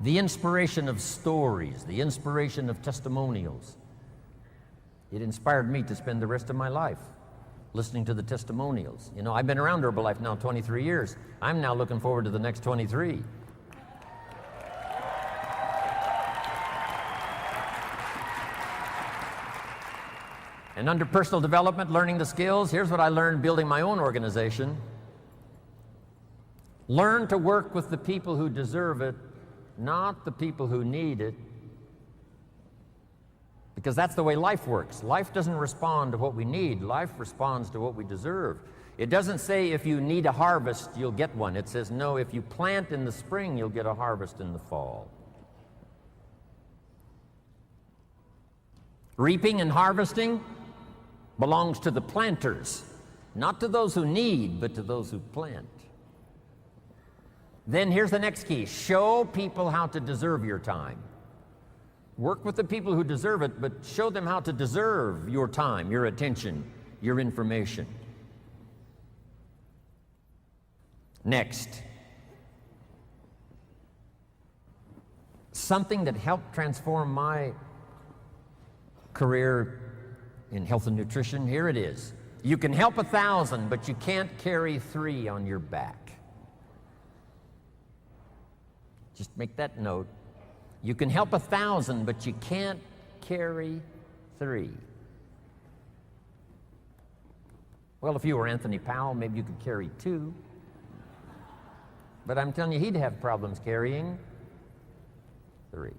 The inspiration of stories, the inspiration of testimonials. It inspired me to spend the rest of my life listening to the testimonials. You know, I've been around Herbalife now 23 years. I'm now looking forward to the next 23. And under personal development, learning the skills, here's what I learned building my own organization. Learn to work with the people who deserve it, not the people who need it. Because that's the way life works. Life doesn't respond to what we need. Life responds to what we deserve. It doesn't say if you need a harvest, you'll get one. It says, no, if you plant in the spring, you'll get a harvest in the fall. Reaping and harvesting belongs to the planters, not to those who need, but to those who plant. Then here's the next key. Show people how to deserve your time. Work with the people who deserve it, but show them how to deserve your time, your attention, your information. Next, something that helped transform my career in health and nutrition, here it is. You can help 1,000, but you can't carry 3 on your back. Just make that note. You can help 1,000, but you can't carry 3. Well, if you were Anthony Powell, maybe you could carry 2. But I'm telling you, he'd have problems carrying 3.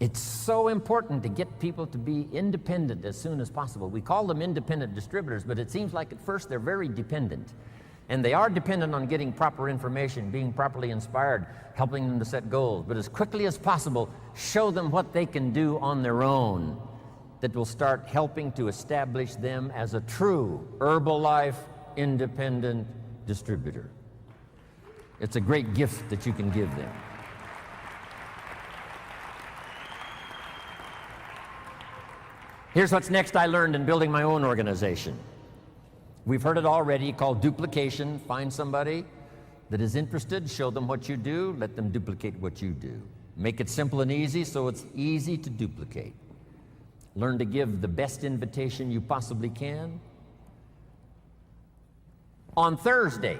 It's so important to get people to be independent as soon as possible. We call them independent distributors, but it seems like at first they're very dependent. And they are dependent on getting proper information, being properly inspired, helping them to set goals. But as quickly as possible, show them what they can do on their own that will start helping to establish them as a true Herbalife independent distributor. It's a great gift that you can give them. Here's what's next I learned in building my own organization. We've heard it already, called duplication. Find somebody that is interested, show them what you do, let them duplicate what you do. Make it simple and easy so it's easy to duplicate. Learn to give the best invitation you possibly can. On Thursday,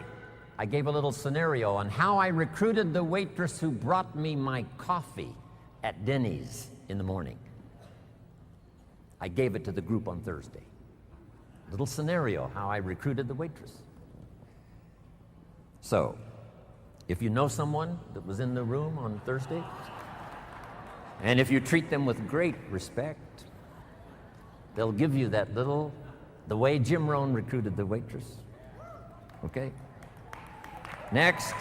I gave a little scenario on how I recruited the waitress who brought me my coffee at Denny's in the morning. I gave it to the group on Thursday. Little scenario, how I recruited the waitress. So, if you know someone that was in the room on Thursday, and if you treat them with great respect, they'll give you that little, the way Jim Rohn recruited the waitress. Okay? Next.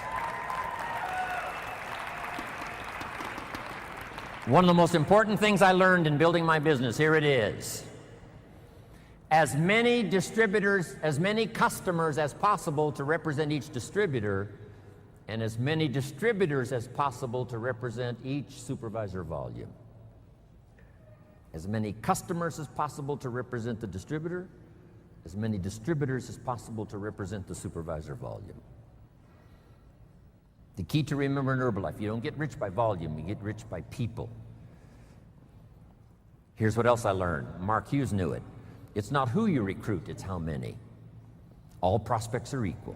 One of the most important things I learned in building my business, here it is. As many distributors, as many customers as possible to represent each distributor, and as many distributors as possible to represent each supervisor volume. As many customers as possible to represent the distributor, as many distributors as possible to represent the supervisor volume. The key to remember in Herbalife, you don't get rich by volume, you get rich by people. Here's what else I learned. Mark Hughes knew it. It's not who you recruit, it's how many. All prospects are equal.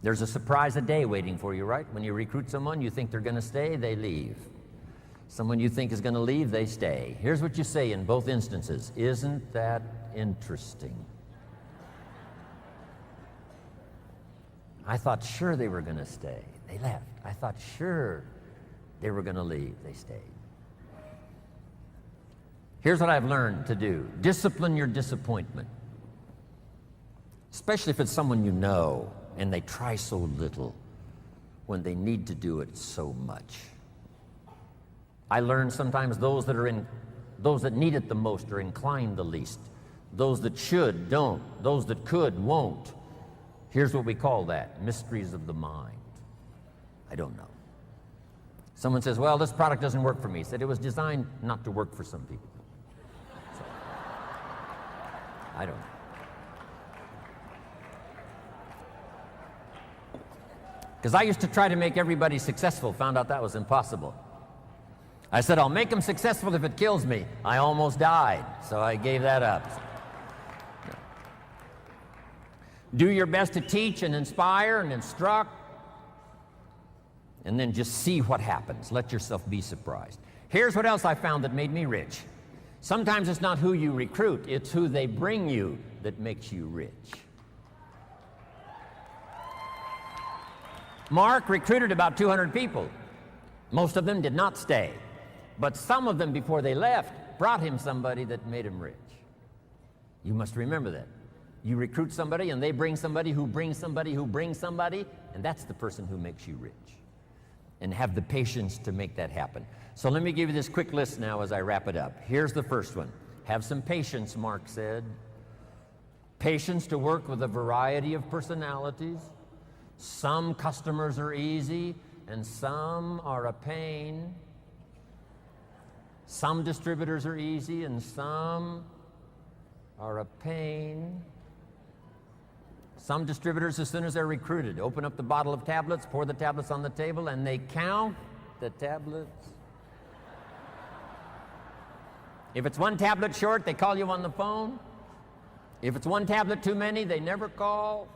There's a surprise a day waiting for you, right? When you recruit someone, you think they're going to stay, they leave. Someone you think is going to leave, they stay. Here's what you say in both instances. Isn't that interesting? I thought sure they were going to stay. They left. I thought sure they were going to leave. They stayed. Here's what I've learned to do. Discipline your disappointment. Especially if it's someone you know and they try so little when they need to do it so much. I learned sometimes those that need it the most are inclined the least. Those that should, don't. Those that could, won't. Here's what we call that, mysteries of the mind. I don't know. Someone says, well, this product doesn't work for me. He said it was designed not to work for some people. So, I don't know. Because I used to try to make everybody successful, found out that was impossible. I said, I'll make them successful if it kills me. I almost died, so I gave that up. Do your best to teach and inspire and instruct, and then just see what happens. Let yourself be surprised. Here's what else I found that made me rich. Sometimes it's not who you recruit, it's who they bring you that makes you rich. Mark recruited about 200 people. Most of them did not stay, but some of them, before they left, brought him somebody that made him rich. You must remember that. You recruit somebody and they bring somebody who brings somebody who brings somebody, and that's the person who makes you rich. And have the patience to make that happen. So let me give you this quick list now as I wrap it up. Here's the first one. Have some patience, Mark said. Patience to work with a variety of personalities. Some customers are easy and some are a pain. Some distributors are easy and some are a pain. Some distributors, as soon as they're recruited, open up the bottle of tablets, pour the tablets on the table, and they count the tablets. If it's one tablet short, they call you on the phone. If it's one tablet too many, they never call.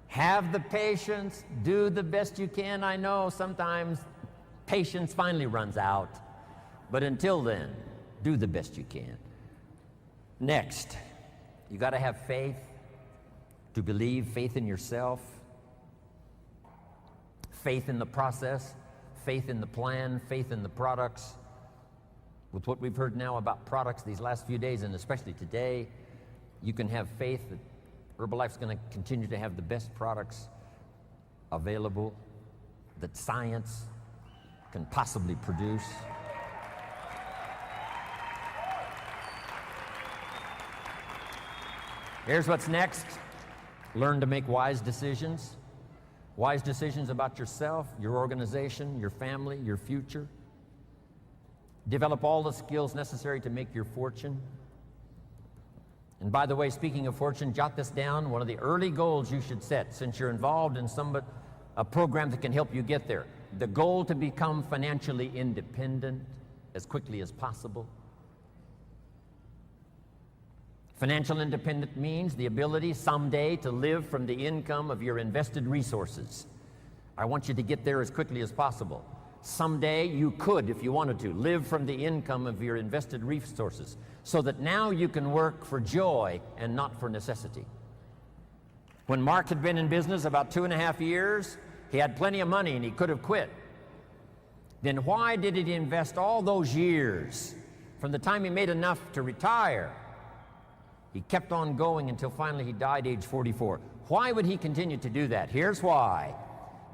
Have the patience, do the best you can. I know sometimes patience finally runs out, but until then, do the best you can. Next, you got to have faith to believe, faith in yourself, faith in the process, faith in the plan, faith in the products. With what we've heard now about products these last few days, and especially today, you can have faith that Herbalife's going to continue to have the best products available that science can possibly produce. Here's what's next. Learn to make wise decisions. Wise decisions about yourself, your organization, your family, your future. Develop all the skills necessary to make your fortune. And by the way, speaking of fortune, jot this down. One of the early goals you should set, since you're involved in a program that can help you get there. The goal to become financially independent as quickly as possible. Financial independence means the ability someday to live from the income of your invested resources. I want you to get there as quickly as possible. Someday you could, if you wanted to, live from the income of your invested resources so that now you can work for joy and not for necessity. When Mark had been in business about 2.5 years, he had plenty of money and he could have quit. Then why did he invest all those years from the time he made enough to retire? He kept on going until finally he died age 44. Why would he continue to do that? Here's why.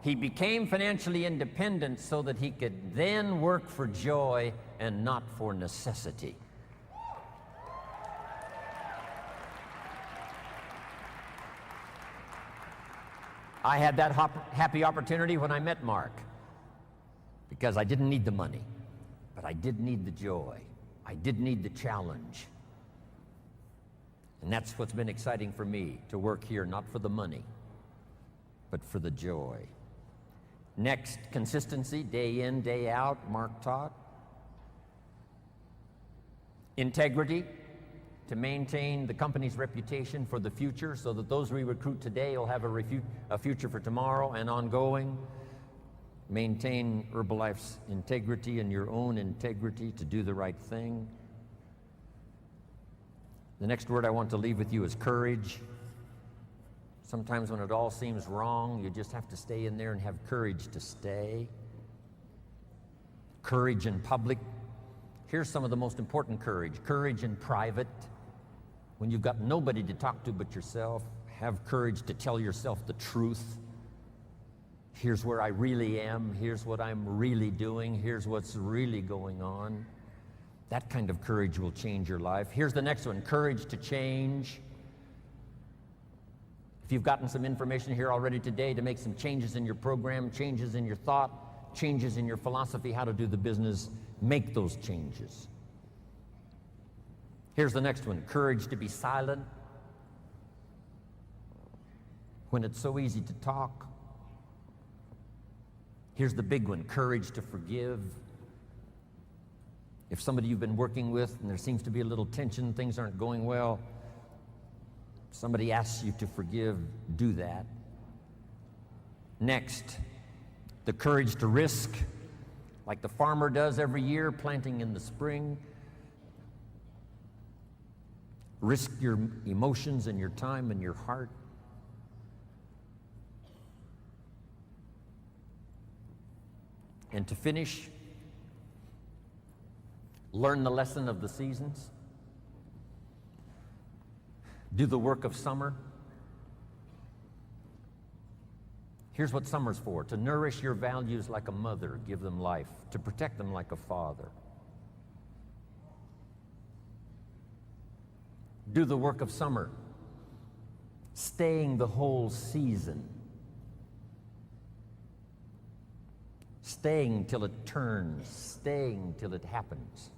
He became financially independent so that he could then work for joy and not for necessity. I had that happy opportunity when I met Mark, because I didn't need the money, but I did need the joy. I did need the challenge. And that's what's been exciting for me, to work here, not for the money, but for the joy. Next, consistency, day in, day out, Mark taught. Integrity, to maintain the company's reputation for the future so that those we recruit today will have a future for tomorrow and ongoing. Maintain Herbalife's integrity and your own integrity to do the right thing. The next word I want to leave with you is courage. Sometimes when it all seems wrong, you just have to stay in there and have courage to stay. Courage in public. Here's some of the most important courage. Courage in private. When you've got nobody to talk to but yourself, have courage to tell yourself the truth. Here's where I really am. Here's what I'm really doing. Here's what's really going on. That kind of courage will change your life. Here's the next one, courage to change. If you've gotten some information here already today to make some changes in your program, changes in your thought, changes in your philosophy, how to do the business, make those changes. Here's the next one, courage to be silent. when it's so easy to talk. Here's the big one, courage to forgive. If somebody you've been working with and there seems to be a little tension, things aren't going well, somebody asks you to forgive, do that. Next, the courage to risk, like the farmer does every year, planting in the spring. Risk your emotions and your time and your heart. And to finish, learn the lesson of the seasons. Do the work of summer. Here's what summer's for: to nourish your values like a mother, give them life, to protect them like a father. Do the work of summer, staying the whole season, staying till it turns, staying till it happens.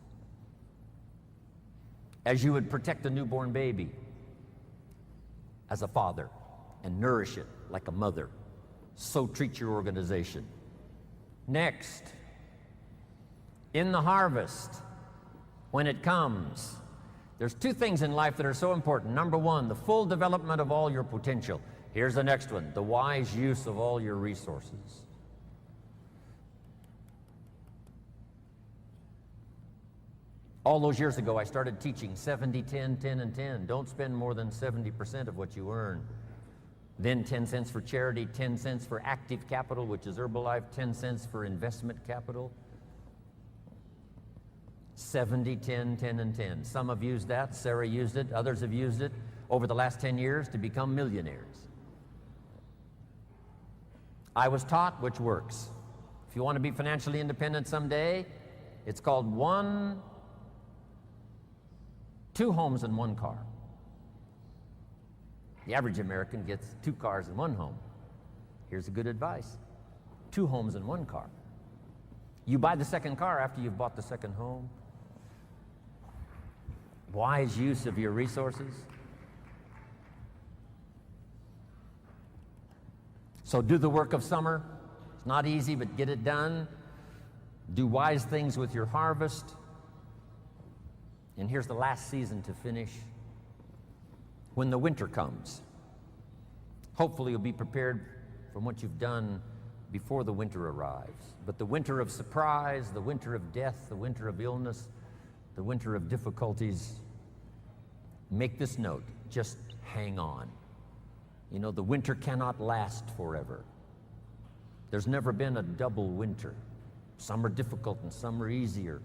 As you would protect a newborn baby as a father and nourish it like a mother, so treat your organization. Next, in the harvest, when it comes, there's two things in life that are so important. Number one, the full development of all your potential. Here's the next one, the wise use of all your resources. All those years ago, I started teaching 70, 10, 10, and 10. Don't spend more than 70% of what you earn. Then 10 cents for charity, 10 cents for active capital, which is Herbalife, 10 cents for investment capital. 70, 10, 10, and 10. Some have used that. Sarah used it. Others have used it over the last 10 years to become millionaires. I was taught which works. If you want to be financially independent someday, it's called two homes and one car. The average American gets 2 cars and 1 home. Here's the good advice: 2 homes and 1 car. You buy the second car after you've bought the second home. Wise use of your resources. So do the work of summer. It's not easy, but get it done. Do wise things with your harvest. And here's the last season to finish. When the winter comes, hopefully you'll be prepared from what you've done before the winter arrives. But the winter of surprise, the winter of death, the winter of illness, the winter of difficulties, make this note: just hang on. You know, the winter cannot last forever. There's never been a double winter. Some are difficult and some are easier.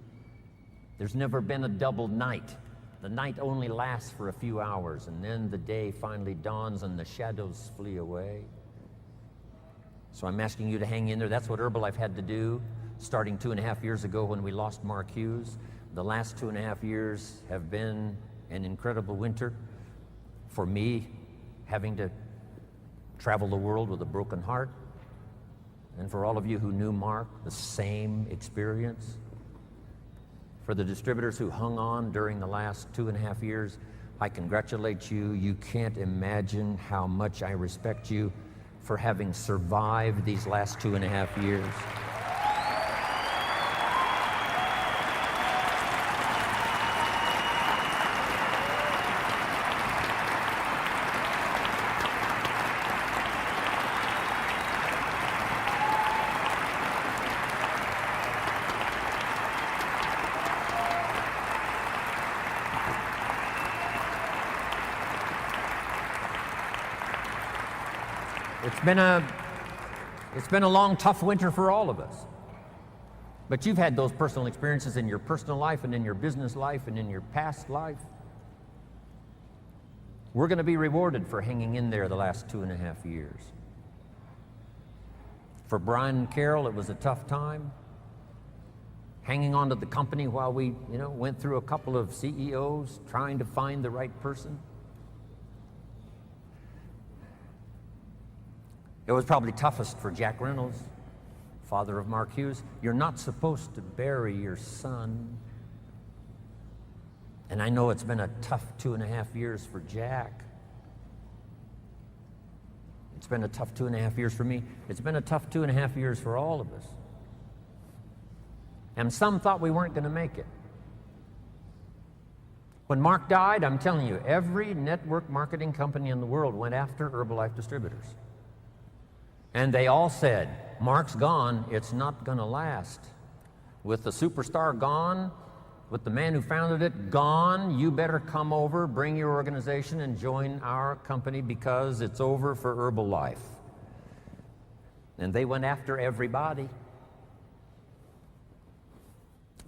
There's never been a double night. The night only lasts for a few hours, and then the day finally dawns and the shadows flee away. So I'm asking you to hang in there. That's what Herbalife had to do starting 2.5 years ago when we lost Mark Hughes. The last 2.5 years have been an incredible winter for me, having to travel the world with a broken heart. And for all of you who knew Mark, the same experience. For the distributors who hung on during the last 2.5 years, I congratulate you. You can't imagine how much I respect you for having survived these last 2.5 years. It's been a long, tough winter for all of us. But you've had those personal experiences in your personal life and in your business life and in your past life. We're going to be rewarded for hanging in there the last 2.5 years. For Brian and Carol, it was a tough time. Hanging on to the company while we, went through a couple of CEOs trying to find the right person. It was probably toughest for Jack Reynolds, father of Mark Hughes. You're not supposed to bury your son. And I know it's been a tough 2.5 years for Jack. It's been a tough 2.5 years for me. It's been a tough 2.5 years for all of us. And some thought we weren't going to make it. When Mark died, I'm telling you, every network marketing company in the world went after Herbalife distributors. And they all said, Mark's gone, it's not going to last. With the superstar gone, with the man who founded it gone, you better come over, bring your organization, and join our company because it's over for Herbalife. And they went after everybody.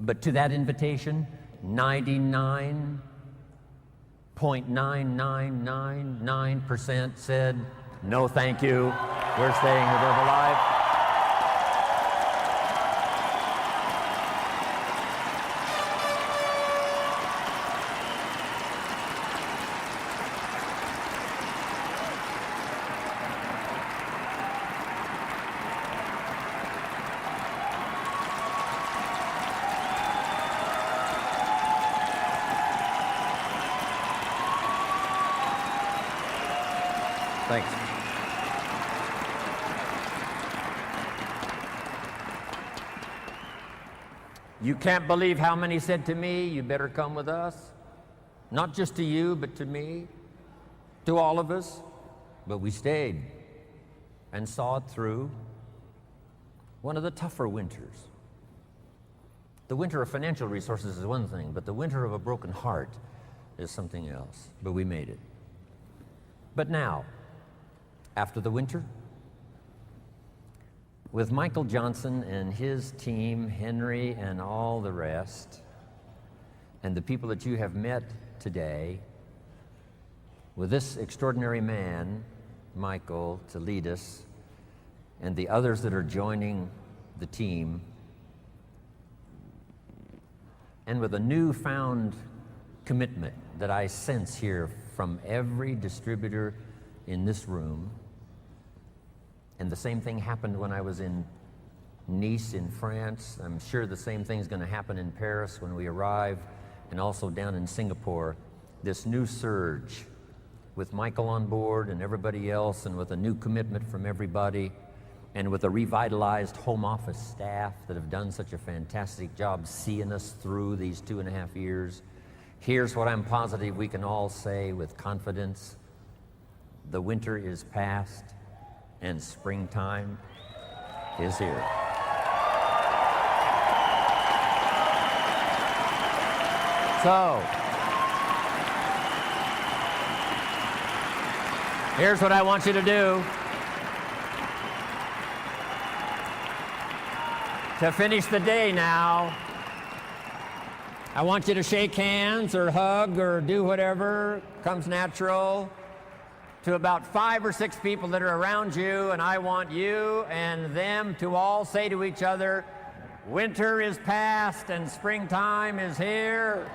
But to that invitation, 99.9999% said, no thank you, we're staying with Herbalife. Thanks. You can't believe how many said to me, you better come with us. Not just to you, but to me, to all of us. But we stayed and saw it through one of the tougher winters. The winter of financial resources is one thing, but the winter of a broken heart is something else. But we made it. But now, after the winter, with Michael Johnson and his team, Henry and all the rest, and the people that you have met today, with this extraordinary man, Michael, to lead us, and the others that are joining the team, and with a newfound commitment that I sense here from every distributor in this room. And the same thing happened when I was in Nice in France. I'm sure the same thing's going to happen in Paris when we arrive, and also down in Singapore. This new surge with Michael on board and everybody else, and with a new commitment from everybody, and with a revitalized home office staff that have done such a fantastic job seeing us through these 2.5 years. Here's what I'm positive we can all say with confidence. The winter is past and springtime is here. So, here's what I want you to do. To finish the day now, I want you to shake hands or hug or do whatever comes natural to about 5 or 6 people that are around you, and I want you and them to all say to each other, winter is past and springtime is here.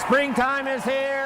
Springtime is here.